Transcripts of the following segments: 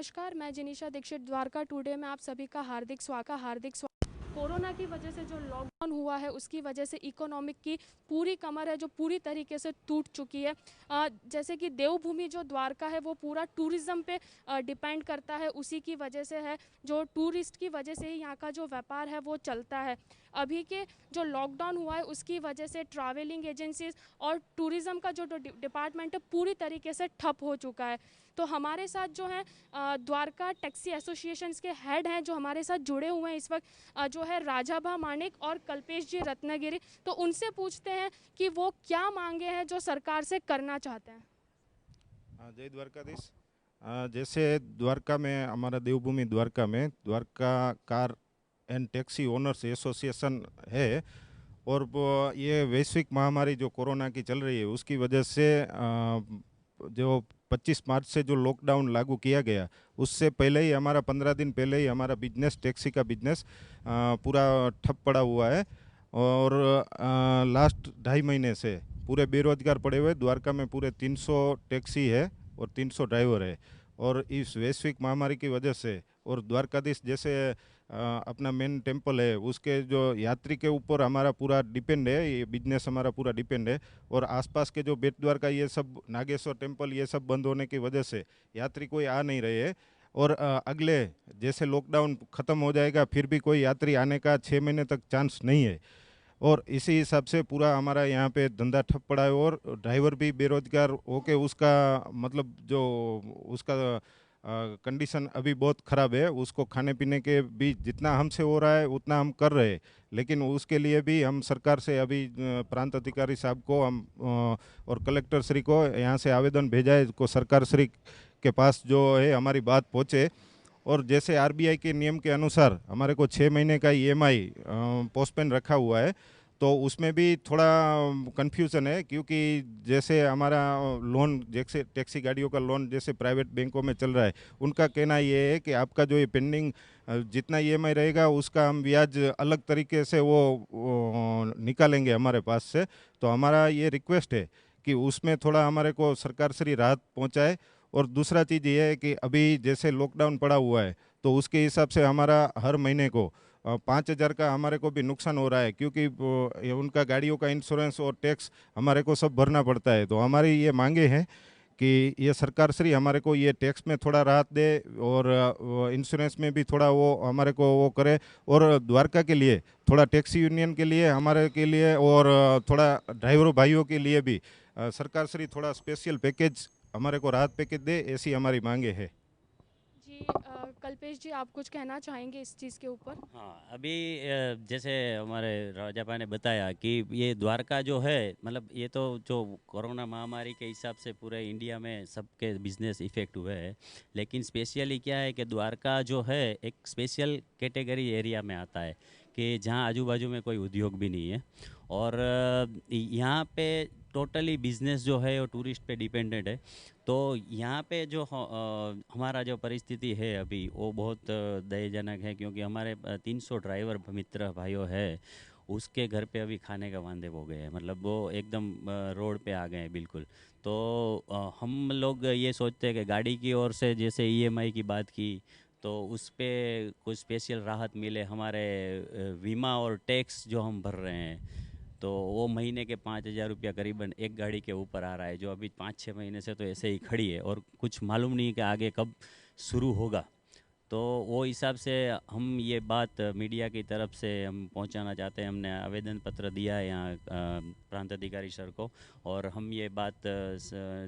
नमस्कार, मैं जिनीशा दीक्षित द्वारका टुडे में आप सभी का हार्दिक स्वागत। कोरोना की वजह से जो लॉकडाउन हुआ है उसकी वजह से इकोनॉमिक की पूरी कमर है जो पूरी तरीके से टूट चुकी है। जैसे कि देवभूमि जो द्वारका है वो पूरा टूरिज़्म पे डिपेंड करता है, उसी की वजह से है, जो टूरिस्ट की वजह से ही यहाँ का जो व्यापार है वो चलता है। अभी के जो लॉकडाउन हुआ है उसकी वजह से ट्रैवलिंग एजेंसीज और टूरिज़्म का जो डिपार्टमेंट है पूरी तरीके से ठप हो चुका है। तो हमारे साथ जो है द्वारका टैक्सी एसोसिएशंस के हेड हैं जो हमारे साथ जुड़े हुए हैं इस वक्त, जो है राजाभा मानिक और कल्पेश जी रत्नागिरी। तो उनसे पूछते हैं कि वो क्या मांगे हैं जो सरकार से करना चाहते हैं। जय द्वारकाधीश। जैसे द्वारका में हमारा देवभूमि द्वारका में Dwarka car and taxi owners association है। और ये वैश्विक महामारी जो कोरोना की चल रही है उसकी वजह से जो 25 मार्च से जो लॉकडाउन लागू किया गया उससे पहले ही हमारा 15 दिन पहले ही हमारा बिजनेस टैक्सी का बिजनेस पूरा ठप पड़ा हुआ है। और लास्ट 2.5 महीने से पूरे बेरोजगार पड़े हुए। द्वारका में पूरे 300 टैक्सी है और 300 ड्राइवर है। और इस वैश्विक महामारी की वजह से और द्वारकाधीश जैसे अपना मेन टेम्पल है उसके जो यात्री के ऊपर हमारा पूरा डिपेंड है, ये बिजनेस हमारा पूरा डिपेंड है। और आसपास के जो बेट द्वारका ये सब नागेश्वर टेम्पल ये सब बंद होने की वजह से यात्री कोई आ नहीं रहे हैं। और अगले जैसे लॉकडाउन ख़त्म हो जाएगा फिर भी कोई यात्री आने का 6 महीने तक चांस नहीं है। और इसी हिसाब से पूरा हमारा यहाँ पे धंधा ठप पड़ा है। और ड्राइवर भी बेरोजगार होके उसका मतलब जो उसका कंडीशन अभी बहुत ख़राब है। उसको खाने पीने के भी जितना हमसे हो रहा है उतना हम कर रहे हैं, लेकिन उसके लिए भी हम सरकार से अभी प्रांत अधिकारी साहब को हम और कलेक्टर श्री को यहाँ से आवेदन भेजा है को सरकार श्री के पास जो है हमारी बात पहुँचे। और जैसे आरबीआई के नियम के अनुसार हमारे को 6 महीने का ईएमआई पोस्टपेन रखा हुआ है। तो उसमें भी थोड़ा कंफ्यूजन है, क्योंकि जैसे हमारा लोन जैसे टैक्सी गाड़ियों का लोन जैसे प्राइवेट बैंकों में चल रहा है, उनका कहना ये है कि आपका जो ये पेंडिंग जितना ईएमआई रहेगा उसका हम ब्याज अलग तरीके से वो निकालेंगे हमारे पास से। तो हमारा ये रिक्वेस्ट है कि उसमें थोड़ा हमारे को सरकार श्री राहत पहुँचाए। और दूसरा चीज़ ये है कि अभी जैसे लॉकडाउन पड़ा हुआ है तो उसके हिसाब से हमारा हर महीने को 5,000 का हमारे को भी नुकसान हो रहा है, क्योंकि ये उनका गाड़ियों का इंश्योरेंस और टैक्स हमारे को सब भरना पड़ता है। तो हमारी ये मांगे हैं कि ये सरकार श्री हमारे को ये टैक्स में थोड़ा राहत दे और इंश्योरेंस में भी थोड़ा वो हमारे को वो करे। और द्वारका के लिए थोड़ा टैक्सी यूनियन के लिए हमारे के लिए और थोड़ा ड्राइवरों भाइयों के लिए भी सरकार श्री थोड़ा स्पेशल पैकेज हमारे को राहत पैकेज दे, ऐसी हमारी मांगे है। जी कल्पेश जी, आप कुछ कहना चाहेंगे इस चीज़ के ऊपर। हाँ, अभी जैसे हमारे राजापा ने बताया कि ये द्वारका जो है, मतलब ये तो जो कोरोना महामारी के हिसाब से पूरे इंडिया में सबके बिजनेस इफेक्ट हुए हैं, लेकिन स्पेशली क्या है कि द्वारका जो है एक स्पेशल कैटेगरी एरिया में आता है कि जहाँ आजू बाजू में कोई उद्योग भी नहीं है। और यहाँ पे टोटली बिजनेस जो है वो टूरिस्ट पे डिपेंडेंट है। तो यहाँ पे जो हमारा जो परिस्थिति है अभी वो बहुत दयजनक है, क्योंकि हमारे 300 ड्राइवर मित्र भाइयों है, उसके घर पे अभी खाने का वांदे हो गए हैं, मतलब वो एकदम रोड पे आ गए हैं बिल्कुल। तो हम लोग ये सोचते हैं कि गाड़ी की ओर से जैसे ईएमआई की बात की तो उस पे कुछ स्पेशल राहत मिले। हमारे बीमा और टैक्स जो हम भर रहे हैं तो वो महीने के 5,000 रुपया करीबन एक गाड़ी के ऊपर आ रहा है, जो अभी 5-6 महीने से तो ऐसे ही खड़ी है और कुछ मालूम नहीं कि आगे कब शुरू होगा। तो वो हिसाब से हम ये बात मीडिया की तरफ से हम पहुंचाना चाहते हैं। हमने आवेदन पत्र दिया है यहाँ प्रांत अधिकारी सर को, और हम ये बात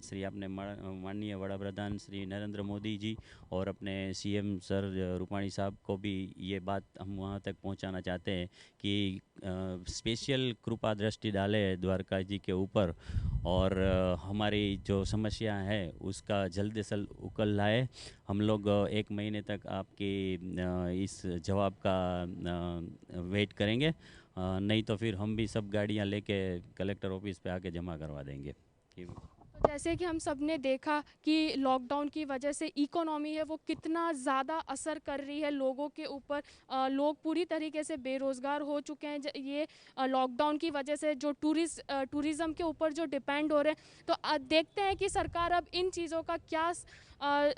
श्री अपने माननीय वड़ा प्रधान श्री नरेंद्र मोदी जी और अपने सीएम सर रूपाणी साहब को भी ये बात हम वहाँ तक पहुँचाना चाहते हैं कि स्पेशल कृपा दृष्टि डाले द्वारका जी के ऊपर, और हमारी जो समस्या है उसका जल्द से जल्द उकल लाए। हम लोग 1 महीने तक आपकी इस जवाब का वेट करेंगे, नहीं तो फिर हम भी सब गाड़ियां लेके कलेक्टर ऑफिस पे आके जमा करवा देंगे। तो जैसे कि हम सब ने देखा कि लॉकडाउन की वजह से इकोनॉमी है वो कितना ज़्यादा असर कर रही है लोगों के ऊपर। लोग पूरी तरीके से बेरोज़गार हो चुके हैं। ये लॉकडाउन की वजह से जो टूरिज़्म के ऊपर जो डिपेंड हो रहे हैं, तो देखते हैं कि सरकार अब इन चीज़ों का क्या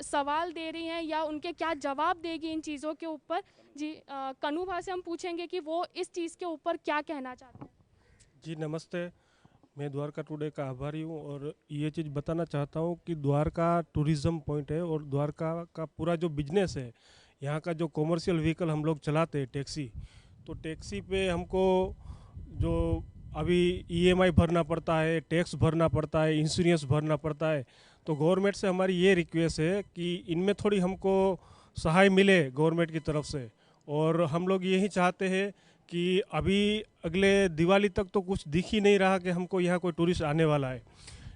सवाल दे रही हैं या उनके क्या जवाब देगी इन चीज़ों के ऊपर। जी, कनू भा से हम पूछेंगे कि वो इस चीज़ के ऊपर क्या कहना चाहते हैं। जी नमस्ते। मैं द्वारका टुडे का आभारी हूँ और ये चीज़ बताना चाहता हूँ कि द्वारका टूरिज़्म पॉइंट है और द्वारका का पूरा जो बिजनेस है, यहाँ का जो कॉमर्शियल व्हीकल हम लोग चलाते हैं टैक्सी, तो टैक्सी पे हमको जो अभी ईएमआई भरना पड़ता है, टैक्स भरना पड़ता है, इंश्योरेंस भरना पड़ता है। तो गवर्नमेंट से हमारी ये रिक्वेस्ट है कि इनमें थोड़ी हमको सहाय मिले गवर्नमेंट की तरफ से। और हम लोग यही चाहते हैं कि अभी अगले दिवाली तक तो कुछ दिख ही नहीं रहा कि हमको यहाँ कोई टूरिस्ट आने वाला है,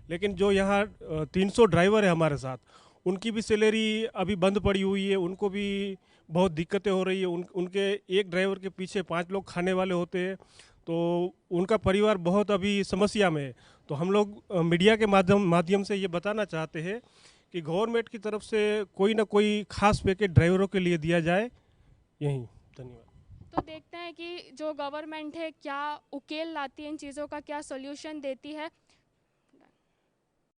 लेकिन जो यहाँ 300 ड्राइवर है हमारे साथ, उनकी भी सैलरी अभी बंद पड़ी हुई है, उनको भी बहुत दिक्कतें हो रही है। उनके एक ड्राइवर के पीछे 5 लोग खाने वाले होते हैं, तो उनका परिवार बहुत अभी समस्या में है। तो हम लोग मीडिया के माध्यम से ये बताना चाहते हैं कि गवर्नमेंट की तरफ से कोई ना कोई खास पैकेज ड्राइवरों के लिए दिया जाए। यही, धन्यवाद। तो देखते हैं कि जो गवर्नमेंट है क्या उकेल लाती है, इन चीज़ों का क्या सॉल्यूशन देती है।